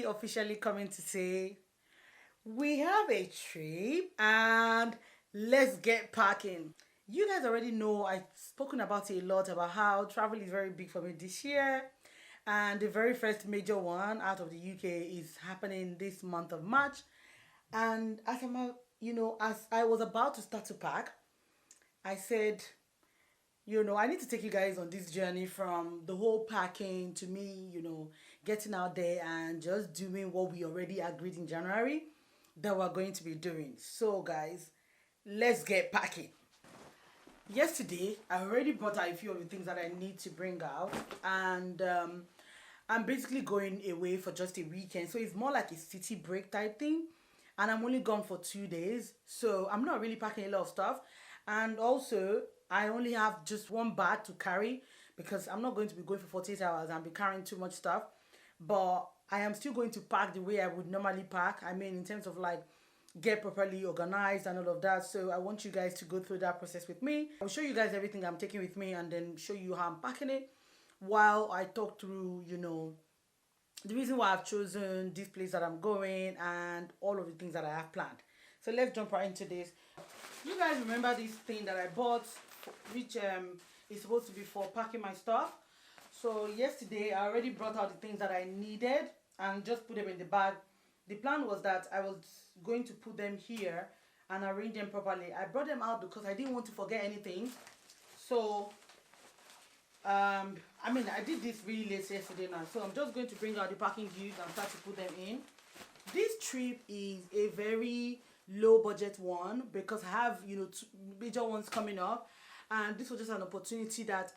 officially coming to say we have a trip and let's get packing. You guys already know I've spoken about it a lot about how travel is very big for me this year, and the very first major one out of the UK is happening this month of March. And as I was about to start to pack, I said, I need to take you guys on this journey from the whole packing to me, getting out there and just doing what we already agreed in January that we're going to be doing. So, guys, let's get packing. Yesterday, I already brought out a few of the things that I need to bring out, and I'm basically going away for just a weekend. So, it's more like a city break type thing, and I'm only gone for 2 days. So, I'm not really packing a lot of stuff, and also I only have just one bag to carry because I'm not going to be going for 48 hours and be carrying too much stuff. But I am still going to pack the way I would normally pack. I mean, in terms of like get properly organized and all of that. So I want you guys to go through that process with me. I'll show you guys everything I'm taking with me and then show you how I'm packing it while I talk through, the reason why I've chosen this place that I'm going and all of the things that I have planned. So let's jump right into this. You guys remember this thing that I bought, which is supposed to be for packing my stuff. So yesterday I already brought out the things that I needed and just put them in the bag. The plan was that I was going to put them here and arrange them properly. I brought them out because I didn't want to forget anything. So I did this really late yesterday night, so I'm just going to bring out the packing cubes and start to put them in. This trip is a very low budget one because I have two major ones coming up, and this was just an opportunity that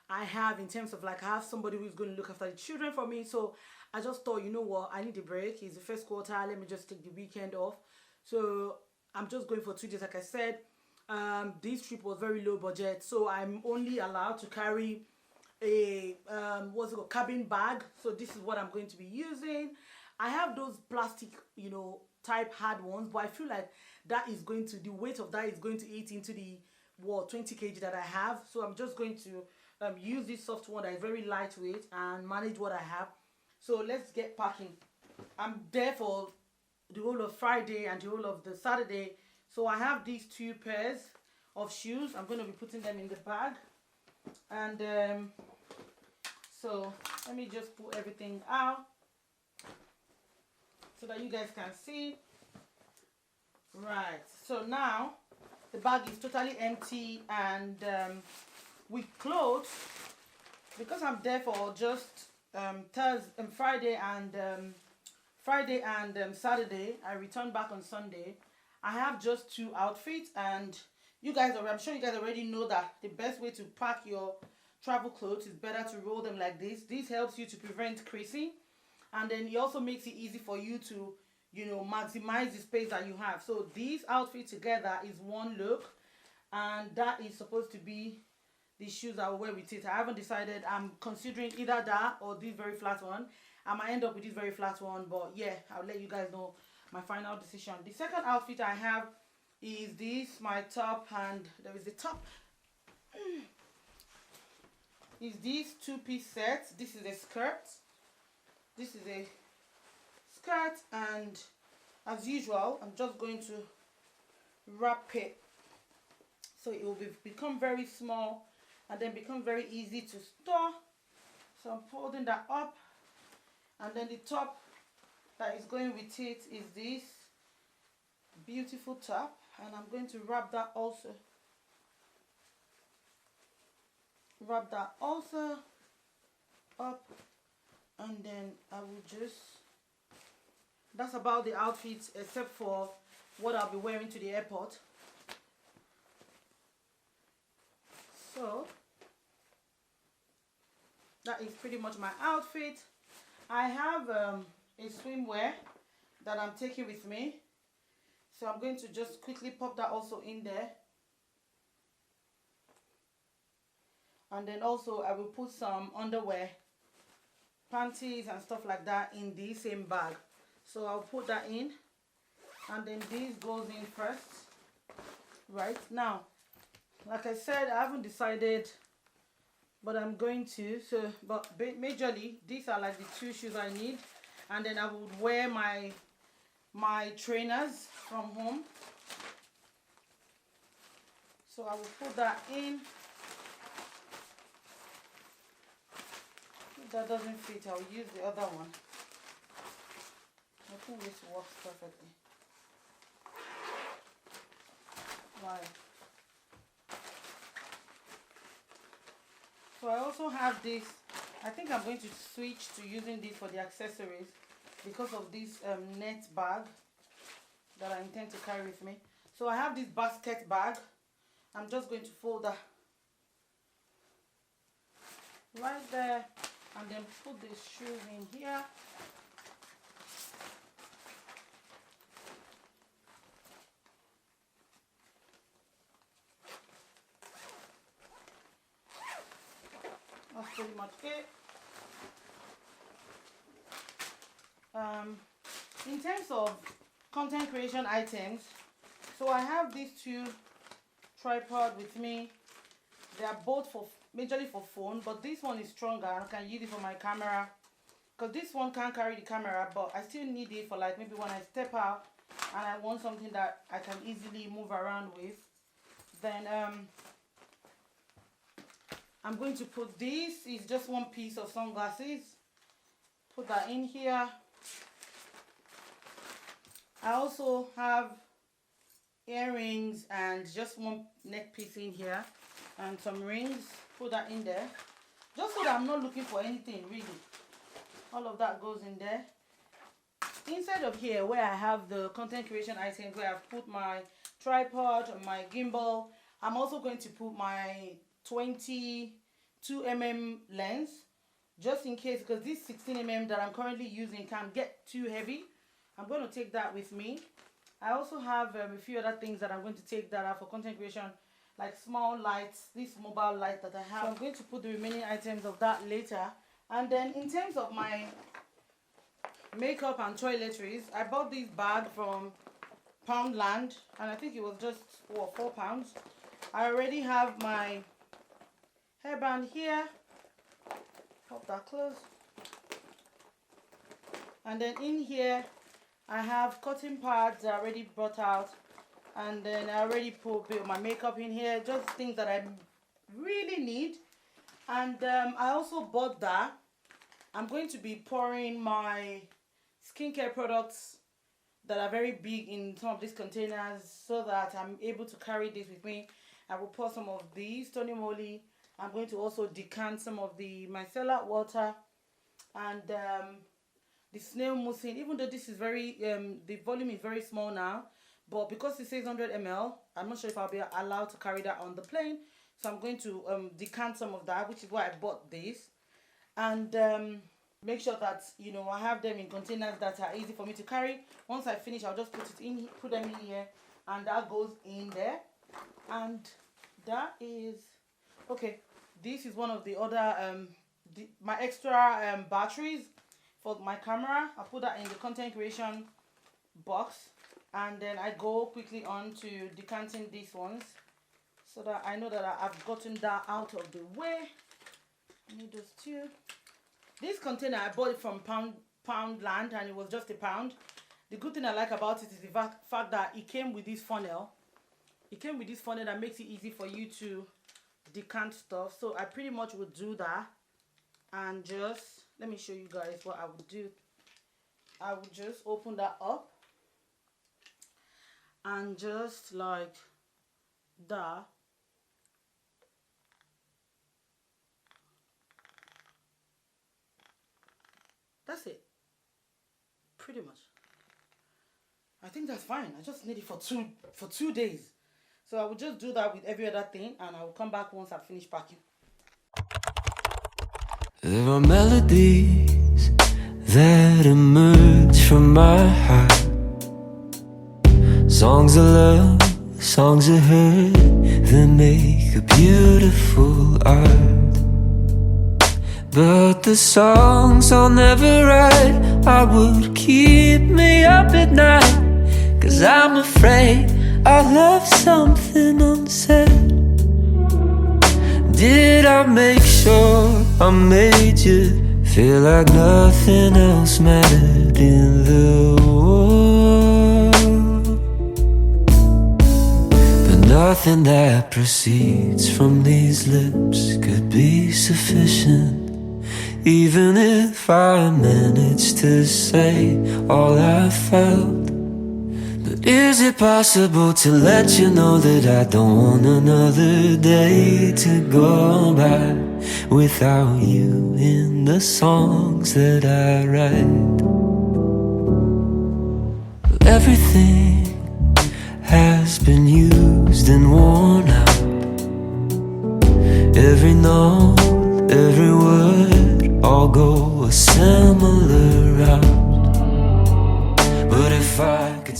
I have in terms of like I have somebody who's going to look after the children for me. So I just thought, I need a break. It's the first quarter, let me just take the weekend off. So I'm just going for 2 days. Like I said, this trip was very low budget, so I'm only allowed to carry a cabin bag. So this is what I'm going to be using. I have those plastic type hard ones, but I feel like the weight of that is going to eat into the 20 kg that I have. So I'm just going to use this soft one that is very lightweight and manage what I have. So let's get packing. I'm there for the whole of Friday and the whole of the Saturday. So I have these 2 pairs of shoes. I'm going to be putting them in the bag. And so let me just pull everything out so that you guys can see. Right, so now the bag is totally empty, and with clothes, because I'm there for just Friday and Saturday. I return back on Sunday. I have just 2 outfits, and I'm sure you guys already know that the best way to pack your travel clothes is better to roll them like this. This helps you to prevent creasing, and then it also makes it easy for you to maximize the space that you have. So these outfits together is one look, and that is supposed to be the shoes I will wear with it. I haven't decided. I'm considering either that or this very flat one. I might end up with this very flat one, but yeah, I'll let you guys know my final decision. The second outfit I have is this, my top, and there is the top. Is these 2-piece sets. This is a skirt. This is a skirt, and as usual, I'm just going to wrap it so it will become very small and then become very easy to store. So I'm folding that up, and then the top that is going with it is this beautiful top, and I'm going to wrap that also up, and then I will just, that's about the outfits except for what I'll be wearing to the airport. So that is pretty much my outfit. I have a swimwear that I'm taking with me, so I'm going to just quickly pop that also in there. And then also I will put some underwear, panties and stuff like that in the same bag. So I'll put that in, and then this goes in first. Right now, like I said, I haven't decided, but I'm going to. But majorly, these are like the 2 shoes I need. and then I would wear my trainers from home. So I will put that in. If that doesn't fit, I'll use the other one. I think this works perfectly. Right. So I also have this. I think I'm going to switch to using this for the accessories because of this net bag that I intend to carry with me. So I have this basket bag. I'm just going to fold that right there and then put the shoes in here. That's pretty much it. In terms of content creation items, so I have these two tripod with me. They are both for majorly for phone, but this one is stronger. I can use it for my camera because this one can't carry the camera, but I still need it for like maybe when I step out and I want something that I can easily move around with. Then I'm going to put this. It's just one piece of sunglasses. Put that in here. I also have earrings and just one neck piece in here and some rings. Put that in there just so that I'm not looking for anything really. All of that goes in there. Inside of here where I have the content creation items, where I've put my tripod, my gimbal, I'm also going to put my 22mm lens just in case, because this 16mm that I'm currently using can get too heavy. I'm going to take that with me. I also have a few other things that I'm going to take that are for content creation, like small lights, this mobile light that I have. So I'm going to put the remaining items of that later. And then in terms of my makeup and toiletries, I bought this bag from Poundland and I think it was just £4. I already have my hairband here. Pop that close. And then in here I have cotton pads that I already brought out, and then I already put a bit of my makeup in here, just things that I really need. And I also bought that. I'm going to be pouring my skincare products that are very big in some of these containers so that I'm able to carry this with me. I will pour some of these Tony Moly. I'm going to also decant some of the micellar water and the snail mucin. Even though this is very the volume is very small now, but because it says 100 ml, I'm not sure if I'll be allowed to carry that on the plane, so I'm going to decant some of that, which is why I bought this. And make sure that, you know, I have them in containers that are easy for me to carry. Once I finish, I'll just put them in here, and that goes in there. And that is okay. This is one of the other my extra batteries for my camera. I put that in the content creation box, and then I go quickly on to decanting these ones so that I know that I've gotten that out of the way. I need those two. This container, I bought it from Poundland and it was just £1. The good thing I like about it is the fact that it came with this funnel. It came with this funnel that makes it easy for you to decant stuff. So I pretty much would do that, and just let me show you guys what I would do. I would just open that up and just like that. That's it. Pretty much. I think that's fine. I just need it for two days. So I will just do that with every other thing, and I will come back once I finish packing. There are melodies that emerge from my heart, songs of love, songs of hurt that make a beautiful art. But the songs I'll never write, I would keep me up at night, 'cause I'm afraid I left something unsaid. Did I make sure I made you Feel like nothing else mattered in the world, but nothing that proceeds from these lips could be sufficient. Even if I managed to say all I felt. But is it possible to let you know that I don't want another day to go by without you in the songs that I write? Everything has been used and worn out. Every note, every word, all go a similar route. But if I could